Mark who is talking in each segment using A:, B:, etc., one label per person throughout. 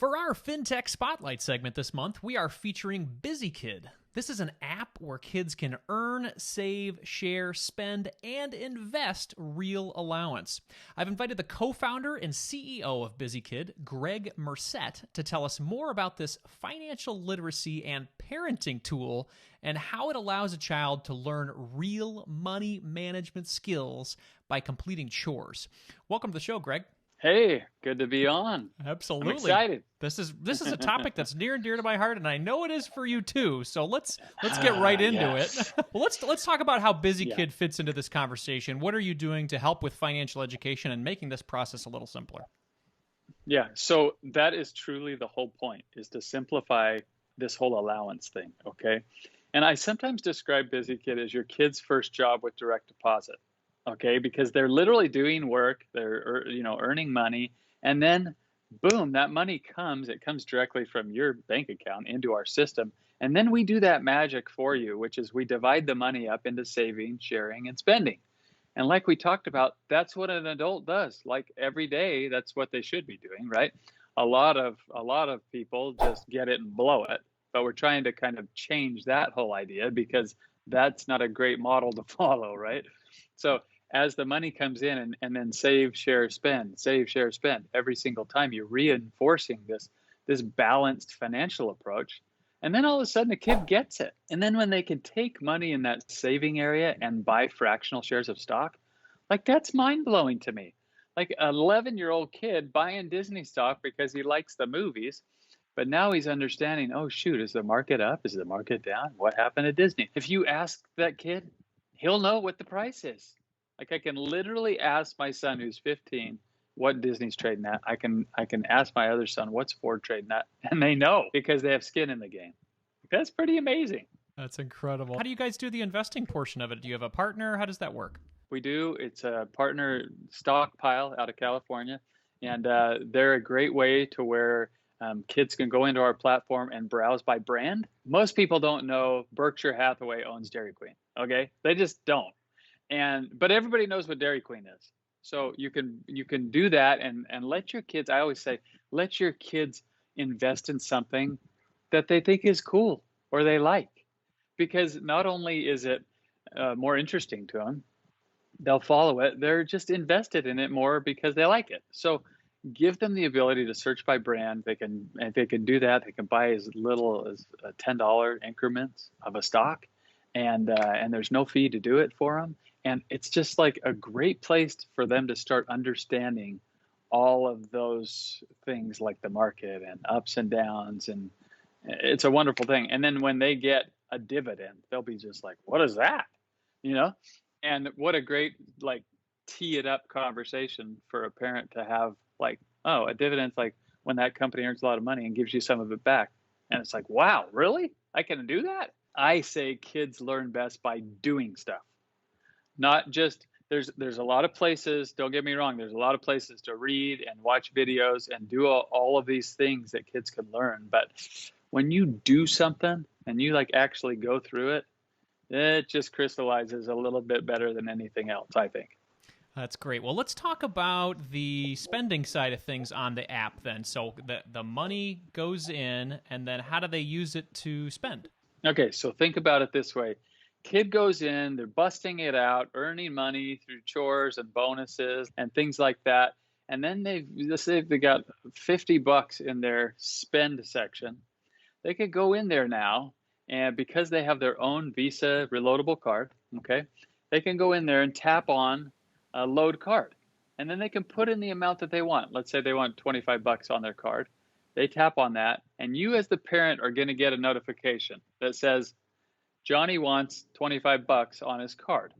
A: For our FinTech Spotlight segment this month, we are featuring BusyKid. This is an app where kids can earn, save, share, spend, and invest real allowance. I've invited the co-founder and CEO of BusyKid, Gregg Mursett, to tell us more about this financial literacy and parenting tool and how it allows a child to learn real money management skills by completing chores. Welcome to the show, Gregg.
B: Hey, good to be on.
A: Absolutely.
B: I'm excited.
A: This is a topic that's near and dear to my heart, and I know it is for you too. So let's get right into it. Well, let's talk about how BusyKid fits into this conversation. What are you doing to help with financial education and making this process a little simpler?
B: Yeah, so that is truly the whole point, is to simplify this whole allowance thing, okay? And I sometimes describe BusyKid as your kid's first job with direct deposit. Okay, because they're literally doing work, they're earning money, and then boom, that money comes. It comes directly from your bank account into our system, and then we do that magic for you, which is we divide the money up into saving, sharing, and spending. And like we talked about, that's what an adult does. Like every day, that's what they should be doing, right? A lot of people just get it and blow it, but we're trying to kind of change that whole idea because that's not a great model to follow, right? So as the money comes in and then save, share, spend every single time, you're reinforcing this balanced financial approach. And then all of a sudden the kid gets it. And then when they can take money in that saving area and buy fractional shares of stock, like that's mind blowing to me. Like an 11-year-old kid buying Disney stock because he likes the movies. But now he's understanding, oh, shoot, is the market up? Is the market down? What happened to Disney? If you ask that kid, he'll know what the price is. Like I can literally ask my son who's 15 what Disney's trading at. I can ask my other son what's Ford trading at, and they know because they have skin in the game. That's pretty amazing.
A: That's incredible. How do you guys do the investing portion of it? Do you have a partner? How does that work?
B: We do. It's a partner stockpile out of California, and they're a great way to where kids can go into our platform and browse by brand. Most people don't know Berkshire Hathaway owns Dairy Queen. Okay, they just don't. But everybody knows what Dairy Queen is. So you can do that and let your kids, I always say, let your kids invest in something that they think is cool or they like. Because not only is it more interesting to them, they'll follow it, they're just invested in it more because they like it. So give them the ability to search by brand. If they can do that, they can buy as little as $10 increments of a stock, and there's no fee to do it for them. And it's just like a great place for them to start understanding all of those things like the market and ups and downs. And it's a wonderful thing. And then when they get a dividend, they'll be just like, what is that? And what a great, like, tee it up conversation for a parent to have, like, oh, a dividend's like when that company earns a lot of money and gives you some of it back. And it's like, wow, really? I can do that? I say kids learn best by doing stuff. Not just, there's a lot of places, don't get me wrong, there's a lot of places to read and watch videos and do all of these things that kids can learn. But when you do something and you like actually go through it, it just crystallizes a little bit better than anything else, I think.
A: That's great. Well, let's talk about the spending side of things on the app then. So the money goes in, and then how do they use it to spend?
B: Okay, so think about it this way. Kid goes in, they're busting it out, earning money through chores and bonuses and things like that. And then let's say they got $50 in their spend section. They could go in there now, and because they have their own Visa reloadable card, okay, they can go in there and tap on a load card. And then they can put in the amount that they want. Let's say they want $25 on their card. They tap on that, and you as the parent are going to get a notification that says, Johnny wants $25 on his card.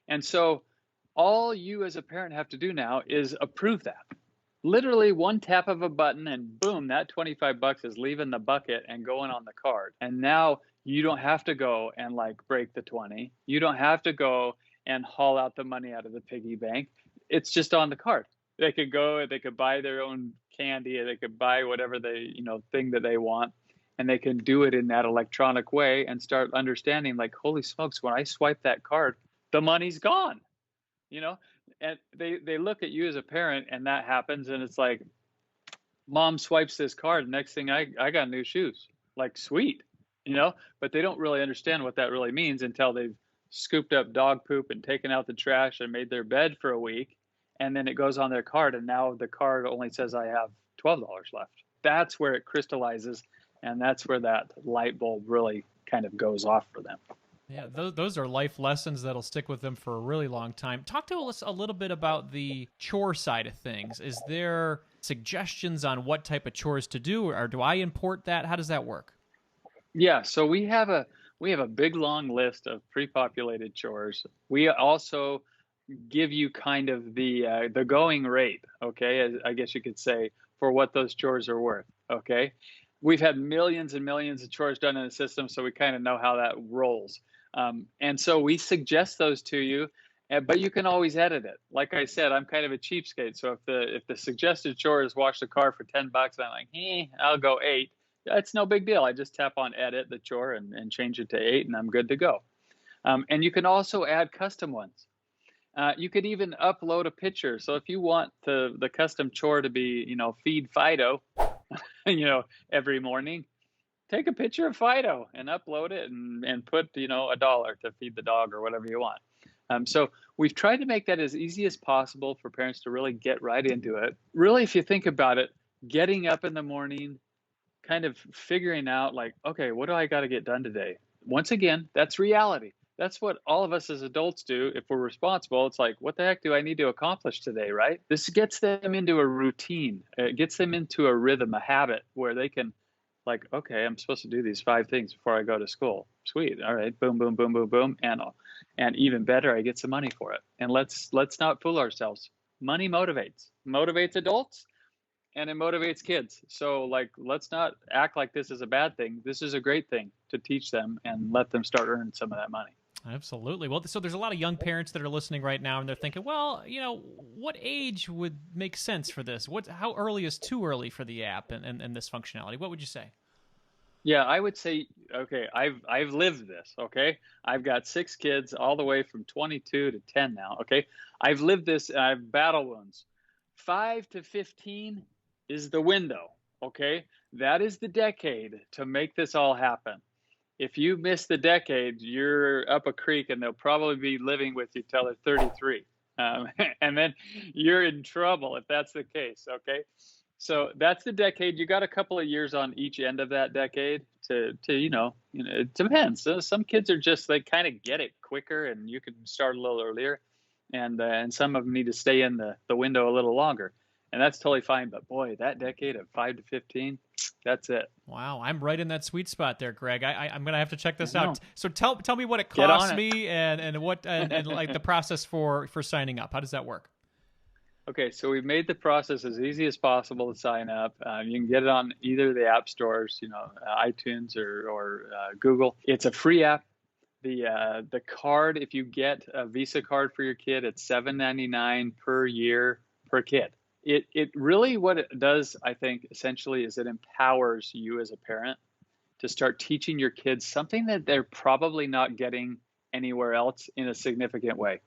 B: And so all you as a parent have to do now is approve that. Literally one tap of a button and boom, that $25 is leaving the bucket and going on the card. And now you don't have to go and like break the 20. You don't have to go and haul out the money out of the piggy bank. It's just on the card. They could go, they could buy their own candy, or they could buy whatever thing that they want. And they can do it in that electronic way and start understanding, like, holy smokes, when I swipe that card, the money's gone, And they look at you as a parent, and that happens, and it's like, Mom swipes this card. Next thing I got new shoes. Like, sweet, you know, but they don't really understand what that really means until they've scooped up dog poop and taken out the trash and made their bed for a week. And then it goes on their card. And now the card only says I have $12 left. That's where it crystallizes. And that's where that light bulb really kind of goes off for them.
A: Yeah, those are life lessons that'll stick with them for a really long time. Talk to us a little bit about the chore side of things. Is there suggestions on what type of chores to do, or do I import that? How does that work?
B: Yeah, so we have a big long list of pre-populated chores. We also give you kind of the going rate, okay, I guess you could say, for what those chores are worth, okay? We've had millions and millions of chores done in the system, so we kind of know how that rolls. And so we suggest those to you, but you can always edit it. Like I said, I'm kind of a cheapskate, so if the suggested chore is wash the car for $10, I'm like, I'll go 8. That's no big deal. I just tap on edit the chore and change it to 8, and I'm good to go. And you can also add custom ones. You could even upload a picture. So if you want the custom chore to be, feed Fido, every morning, take a picture of Fido and upload it and put, $1 to feed the dog or whatever you want. So we've tried to make that as easy as possible for parents to really get right into it. Really, if you think about it, getting up in the morning, kind of figuring out like, okay, what do I got to get done today? Once again, that's reality. That's what all of us as adults do. If we're responsible, it's like, what the heck do I need to accomplish today, right? This gets them into a routine. It gets them into a rhythm, a habit where they can like, okay, I'm supposed to do these 5 things before I go to school. Sweet. All right. Boom, boom, boom, boom, boom. And even better, I get some money for it. And let's not fool ourselves. Money motivates adults, and it motivates kids. So like, let's not act like this is a bad thing. This is a great thing to teach them and let them start earning some of that money.
A: Absolutely. Well, so there's a lot of young parents that are listening right now, and they're thinking, well, what age would make sense for this? How early is too early for the app and this functionality? What would you say?
B: Yeah, I would say, okay, I've lived this, okay? I've got 6 kids all the way from 22 to 10 now, okay? I've lived this, and I've battle wounds. 5 to 15 is the window, okay? That is the decade to make this all happen. If you miss the decade, you're up a creek, and they'll probably be living with you till they're 33. And then you're in trouble if that's the case, okay? So that's the decade. You got a couple of years on each end of that decade to it depends. So some kids are just, they kind of get it quicker, and you can start a little earlier, and some of them need to stay in the window a little longer. And that's totally fine. But boy, that decade of 5 to 15, that's it.
A: Wow, I'm right in that sweet spot there, Greg. I'm gonna have to check this out. So tell me what it costs me and what and like the process for signing up. How does that work?
B: Okay, so we've made the process as easy as possible to sign up. You can get it on either the app stores, iTunes or Google. It's a free app. The card, if you get a Visa card for your kid, it's $7.99 per year per kid. It really, what it does, I think, essentially, is it empowers you as a parent to start teaching your kids something that they're probably not getting anywhere else in a significant way.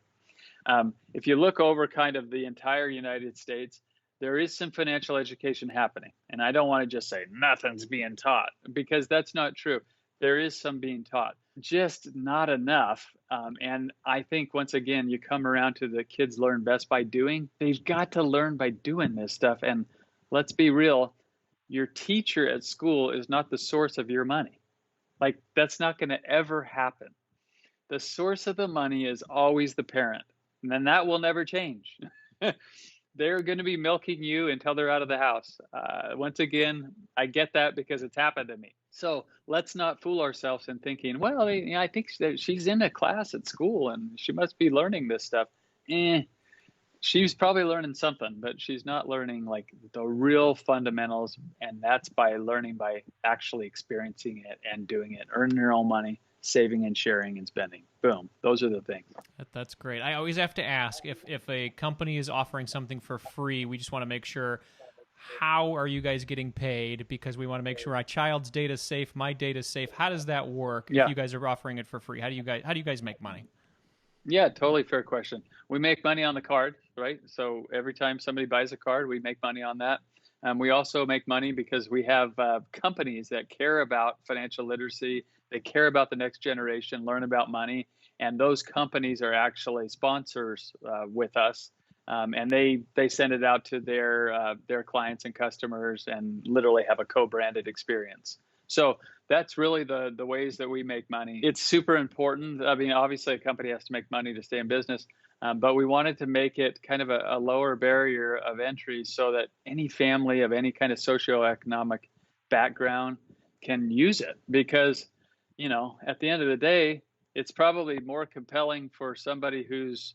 B: If you look over kind of the entire United States, there is some financial education happening. And I don't want to just say nothing's being taught, because that's not true. There is some being taught, just not enough. And I think, once again, you come around to the kids learn best by doing. They've got to learn by doing this stuff. And let's be real, your teacher at school is not the source of your money. Like, that's not going to ever happen. The source of the money is always the parent. And then that will never change. They're going to be milking you until they're out of the house. Once again, I get that because it's happened to me. So let's not fool ourselves in thinking, well, I think she's in a class at school and she must be learning this stuff. She's probably learning something, but she's not learning like the real fundamentals. And that's by learning by actually experiencing it and doing it, earning your own money, saving and sharing and spending. Boom. Those are the things.
A: That's great. I always have to ask, if a company is offering something for free, we just want to make sure, how are you guys getting paid? Because we want to make sure our child's data is safe, my data is safe. How does that work if you guys are offering it for free? How do you guys make money?
B: Yeah, totally fair question. We make money on the card, right? So every time somebody buys a card, we make money on that. We also make money because we have companies that care about financial literacy. They care about the next generation, learn about money, and those companies are actually sponsors with us. And they send it out to their clients and customers, and literally have a co-branded experience. So that's really the ways that we make money. It's super important. I mean, obviously, a company has to make money to stay in business, but we wanted to make it kind of a lower barrier of entry so that any family of any kind of socioeconomic background can use it. Because, at the end of the day, it's probably more compelling for somebody who's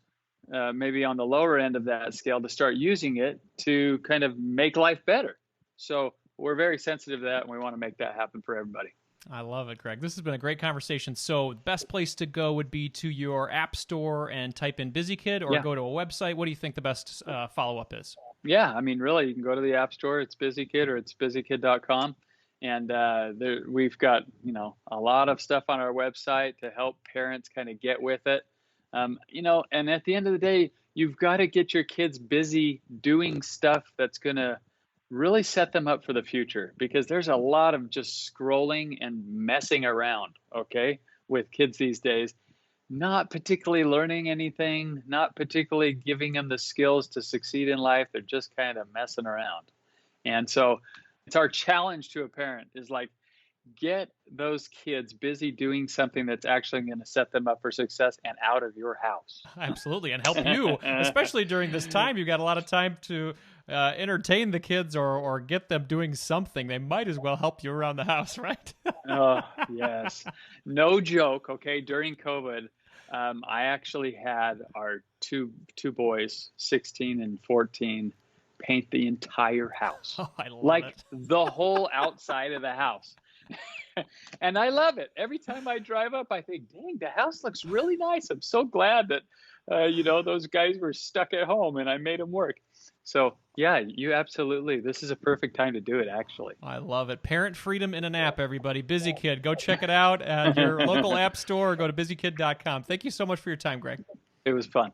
B: maybe on the lower end of that scale to start using it to kind of make life better. So we're very sensitive to that, and we want to make that happen for everybody.
A: I love it, Gregg. This has been a great conversation. So the best place to go would be to your app store and type in BusyKid, or go to a website. What do you think the best follow-up is?
B: Yeah, I mean, really, you can go to the app store. It's BusyKid, or it's busykid.com. And we've got, a lot of stuff on our website to help parents kind of get with it. And at the end of the day, you've got to get your kids busy doing stuff that's going to really set them up for the future, because there's a lot of just scrolling and messing around, with kids these days, not particularly learning anything, not particularly giving them the skills to succeed in life. They're just kind of messing around. And so it's our challenge to a parent is like, get those kids busy doing something that's actually going to set them up for success and out of your house.
A: Absolutely. And help you, especially during this time. You've got a lot of time to entertain the kids or get them doing something. They might as well help you around the house, right?
B: Oh, yes. No joke. During COVID, I actually had our two boys, 16 and 14, paint the entire house.
A: Oh, I love it.
B: The whole outside of the house. And I love it. Every time I drive up, I think, dang, the house looks really nice. I'm so glad that, those guys were stuck at home and I made them work. So, yeah, this is a perfect time to do it, actually.
A: I love it. Parent freedom in an app, everybody. BusyKid. Go check it out at your local app store or go to busykid.com. Thank you so much for your time, Gregg.
B: It was fun.